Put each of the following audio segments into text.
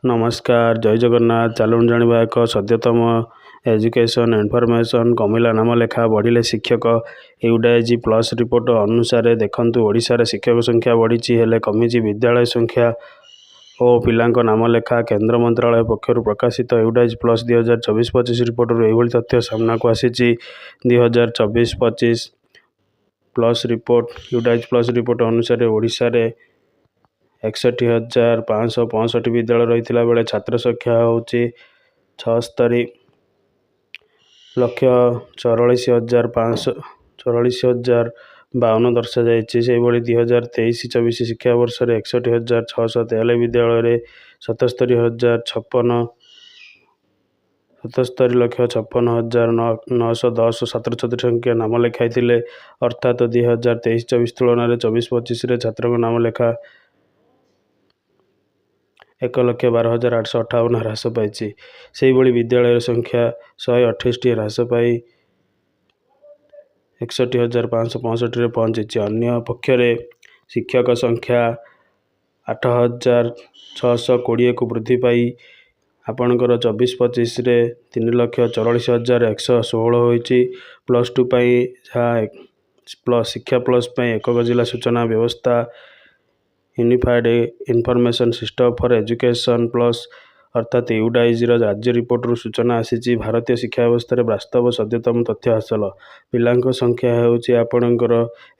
ନମସ୍କାର, ଜୟ ଜଗନ୍ନାଥ। ଚାଲୁଣି ଜାଣିବା ଏକ ସଦ୍ୟତମ ଏଜୁକେସନ୍ ଇନଫର୍ମେସନ୍। କମିଲା ନାମ ଲେଖା, ବଢ଼ିଲେ ଶିକ୍ଷକ। ୟୁଡାଇଜି ପ୍ଲସ୍ ରିପୋର୍ଟ ଅନୁସାରେ ଦେଖନ୍ତୁ, ଓଡ଼ିଶାରେ ଶିକ୍ଷକ ସଂଖ୍ୟା ବଢ଼ିଛି, ହେଲେ କମିଛି ବିଦ୍ୟାଳୟ ସଂଖ୍ୟା ଓ ପିଲାଙ୍କ ନାମ ଲେଖା। କେନ୍ଦ୍ର ମନ୍ତ୍ରାଳୟ ପକ୍ଷରୁ ପ୍ରକାଶିତ ୟୁଡାଇଜି ପ୍ଲସ୍ 2024-25 ରିପୋର୍ଟରୁ ଏଭଳି ତଥ୍ୟ ସାମ୍ନାକୁ ଆସିଛି। 2024-25 ପ୍ଲସ୍ ରିପୋର୍ଟ ୟୁଡାଇଜି ପ୍ଲସ୍ ରିପୋର୍ଟ ଅନୁସାରେ ଓଡ଼ିଶାରେ 61,565 ବିଦ୍ୟାଳୟ ରହିଥିଲା ବେଳେ ଛାତ୍ର ସଂଖ୍ୟା ହେଉଛି 76,44,052 ଦର୍ଶାଯାଇଛି। ସେହିଭଳି 2023-24 ଶିକ୍ଷାବର୍ଷରେ 61,693 ବିଦ୍ୟାଳୟରେ 77,56,910 ଛାତ୍ରଛାତ୍ରୀ ସଂଖ୍ୟା ନାମ ଲେଖାଇଥିଲେ। ଅର୍ଥାତ୍ 2023-24 ତୁଳନାରେ 24-25ରେ ଛାତ୍ରଙ୍କ ନାମ ଲେଖା 1,12,858 ହ୍ରାସ ପାଇଛି। ସେହିଭଳି ବିଦ୍ୟାଳୟର ସଂଖ୍ୟା 128ଟି ହ୍ରାସ ପାଇ 61,565ରେ ପହଞ୍ଚିଛି। ଅନ୍ୟ ପକ୍ଷରେ ଶିକ୍ଷକ ସଂଖ୍ୟା 8,620କୁ ବୃଦ୍ଧି ପାଇ ଆପଣଙ୍କର 24-25ରେ 3,44,116 ହୋଇଛି। ପ୍ଲସ୍ ଟୁ ପାଇଁ ଶିକ୍ଷା ପ୍ଲସ୍ ପାଇଁ ଏକକ ଜିଲ୍ଲା ସୂଚନା ବ୍ୟବସ୍ଥା unified information system for education plus ଅର୍ଥାତ୍ ୟୁଡାଇଜିର ରାଜ୍ୟ ରିପୋର୍ଟରୁ ସୂଚନା ଆସିଛି। ଭାରତୀୟ ଶିକ୍ଷା ବ୍ୟବସ୍ଥାରେ ବାସ୍ତବ ସଦ୍ୟତମ ତଥ୍ୟ ହାସଲ। ପିଲାଙ୍କ ସଂଖ୍ୟା ହେଉଛି ଆପଣଙ୍କର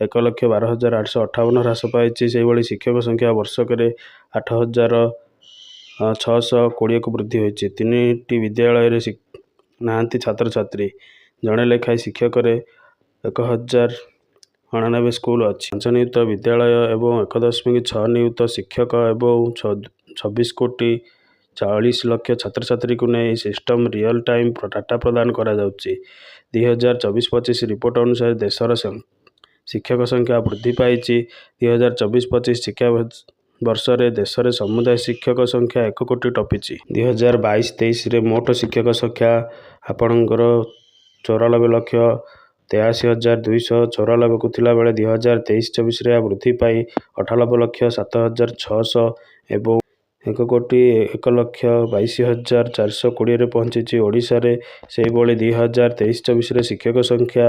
1,12,858 ହ୍ରାସ ପାଇଛି। ସେହିଭଳି ଶିକ୍ଷକ ସଂଖ୍ୟା ବର୍ଷକରେ 8,620କୁ ବୃଦ୍ଧି ହୋଇଛି। 3ଟି ବିଦ୍ୟାଳୟରେ ନାହାନ୍ତି ଛାତ୍ରଛାତ୍ରୀ। ଜଣେ ଲେଖାଏଁ ଶିକ୍ଷକରେ 1,099 ସ୍କୁଲ ଅଛି। 5 ନିୟୁତ ବିଦ୍ୟାଳୟ ଏବଂ 1.6 ନିୟୁତ ଶିକ୍ଷକ ଏବଂ 26,40,00,000 ଛାତ୍ରଛାତ୍ରୀଙ୍କୁ ନେଇ ସିଷ୍ଟମ୍ ରିଅଲ୍ ଟାଇମ୍ ଡାଟା ପ୍ରଦାନ କରାଯାଉଛି। 2024-25 ରିପୋର୍ଟ ଅନୁସାରେ ଦେଶର ଶିକ୍ଷକ ସଂଖ୍ୟା ବୃଦ୍ଧି ପାଇଛି। 2024-25 ଶିକ୍ଷାବର୍ଷରେ ଦେଶରେ ସମୁଦାୟ ଶିକ୍ଷକ ସଂଖ୍ୟା 1 କୋଟି ଟପିଛି। 2022-23ରେ ମୋଟ ଶିକ୍ଷକ ସଂଖ୍ୟା ଆପଣଙ୍କର 94,83,294କୁ ଥିଲାବେଳେ 2023-24ରେ ଏହା ବୃଦ୍ଧି ପାଇ 98,07,600 ଏବଂ 1,01,22,420ରେ ପହଞ୍ଚିଛି। ଓଡ଼ିଶାରେ ସେହିଭଳି 2023-24ରେ ଶିକ୍ଷକ ସଂଖ୍ୟା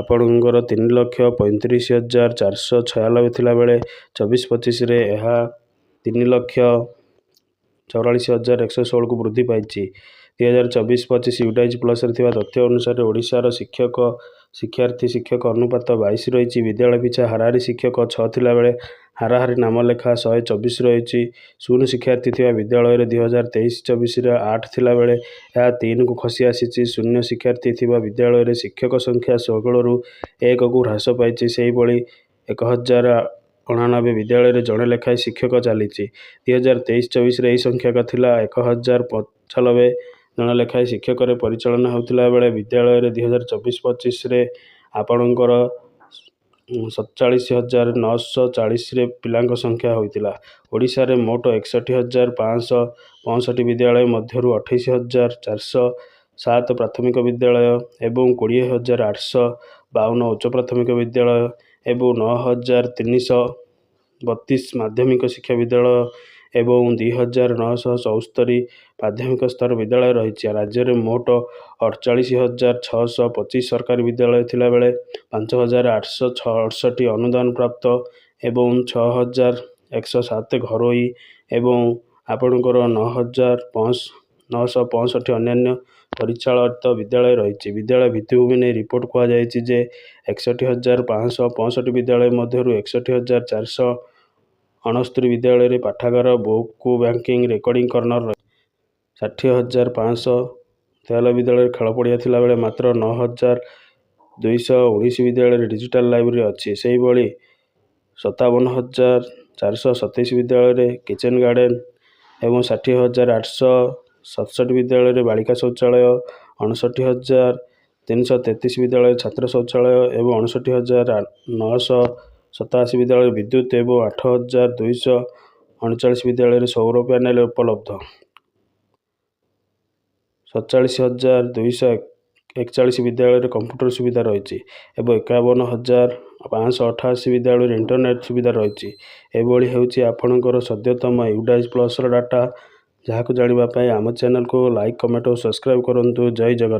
ଆପଣଙ୍କର 3,35,496 ଥିଲାବେଳେ 24-25ରେ ଏହା 3,44,116କୁ ବୃଦ୍ଧି ପାଇଛି। 2024-25 ୟୁଡାଇଜି ପ୍ଲସ୍ରେ ଥିବା ତଥ୍ୟ ଅନୁସାରେ ଓଡ଼ିଶାର ଶିକ୍ଷକ ଅନୁପାତ 22 ରହିଛି। ବିଦ୍ୟାଳୟ ପିଛା ହାରାହାରି ଶିକ୍ଷକ 6 ଥିଲାବେଳେ ହାରାହାରି ନାମ ଲେଖା 124 ରହିଛି। ଶୂନ୍ୟ ଶିକ୍ଷାର୍ଥୀ ଥିବା ବିଦ୍ୟାଳୟରେ 2023-24ରେ 8 ଥିଲାବେଳେ ଏହା 3କୁ ଖସି ଆସିଛି। ଶୂନ୍ୟ ଶିକ୍ଷାର୍ଥୀ ଥିବା ବିଦ୍ୟାଳୟରେ ଶିକ୍ଷକ ସଂଖ୍ୟା 16ରୁ 1କୁ ହ୍ରାସ ପାଇଛି। ସେହିଭଳି 1,099 ବିଦ୍ୟାଳୟରେ ଜଣେ ଲେଖାଏଁ ଶିକ୍ଷକ ଚାଲିଛି। 2023-24ରେ ଏହି ସଂଖ୍ୟା ଥିଲା 1,095 ଜଣ ଲେଖାଏଁ ଶିକ୍ଷକରେ ପରିଚାଳନା ହେଉଥିଲା ବେଳେ ବିଦ୍ୟାଳୟରେ 2024-25ରେ ଆପଣଙ୍କର 47,940 ପିଲାଙ୍କ ସଂଖ୍ୟା ହୋଇଥିଲା। ଓଡ଼ିଶାରେ ମୋଟ 61,565 ବିଦ୍ୟାଳୟ ମଧ୍ୟରୁ 28,407 ପ୍ରାଥମିକ ବିଦ୍ୟାଳୟ ଏବଂ 20,852 ଉଚ୍ଚ ପ୍ରାଥମିକ ବିଦ୍ୟାଳୟ ଏବଂ 9,332 ମାଧ୍ୟମିକ ଶିକ୍ଷା ବିଦ୍ୟାଳୟ ଏବଂ 2,974 ମାଧ୍ୟମିକ ସ୍ତର ବିଦ୍ୟାଳୟ ରହିଛି। ରାଜ୍ୟରେ ମୋଟ 48,625 ସରକାରୀ ବିଦ୍ୟାଳୟ ଥିଲାବେଳେ 5,868 ଅନୁଦାନ ପ୍ରାପ୍ତ ଏବଂ 6,107 ଘରୋଇ ଏବଂ ଆପଣଙ୍କର 9,965 ଅନ୍ୟାନ୍ୟ ପରିଚାଳିତ ବିଦ୍ୟାଳୟ ରହିଛି। ବିଦ୍ୟାଳୟ ଭିତ୍ତିଭୂମି ନେଇ ରିପୋର୍ଟ କୁହାଯାଇଛି ଯେ 61,565 ବିଦ୍ୟାଳୟ ମଧ୍ୟରୁ 61,469 ବିଦ୍ୟାଳୟରେ ପାଠାଗାର, ବୁକ୍ ବ୍ୟାଙ୍କିଂ, ରେକର୍ଡ଼ିଂ କର୍ଣ୍ଣର ରହିଛି। 60,593 ବିଦ୍ୟାଳୟରେ ଖେଳ ପଡ଼ିଆ ଥିଲାବେଳେ ମାତ୍ର 9,219 ବିଦ୍ୟାଳୟରେ ଡିଜିଟାଲ ଲାଇବ୍ରେରୀ ଅଛି। ସେହିଭଳି 57,427 ବିଦ୍ୟାଳୟରେ କିଚେନ୍ ଗାର୍ଡେନ୍ ଏବଂ 60,867 ବିଦ୍ୟାଳୟରେ ବାଳିକା ଶୌଚାଳୟ, 59,333 ବିଦ୍ୟାଳୟରେ ଛାତ୍ର ଶୌଚାଳୟ ଏବଂ 59,987 ବିଦ୍ୟାଳୟରେ ବିଦ୍ୟୁତ୍ ଏବଂ 8,239 ବିଦ୍ୟାଳୟରେ ସୌର ପ୍ୟାନେଲ ଉପଲବ୍ଧ। 47,241 ବିଦ୍ୟାଳୟରେ କମ୍ପ୍ୟୁଟର ସୁବିଧା ରହିଛି ଏବଂ 51,588 ବିଦ୍ୟାଳୟରେ ଇଣ୍ଟରନେଟ୍ ସୁବିଧା ରହିଛି। ଏଭଳି ହେଉଛି ଆପଣଙ୍କର ସଦ୍ୟତମ ୟୁଡାଇଜି ପ୍ଲସ୍ର ଡାଟା। ଯାହାକୁ ଜାଣିବା ପାଇଁ ଆମ ଚ୍ୟାନେଲକୁ ଲାଇକ୍ କମେଣ୍ଟ ଓ ସବସ୍କ୍ରାଇବ୍ କରନ୍ତୁ। ଜୟ ଜଗନ୍ନାଥ।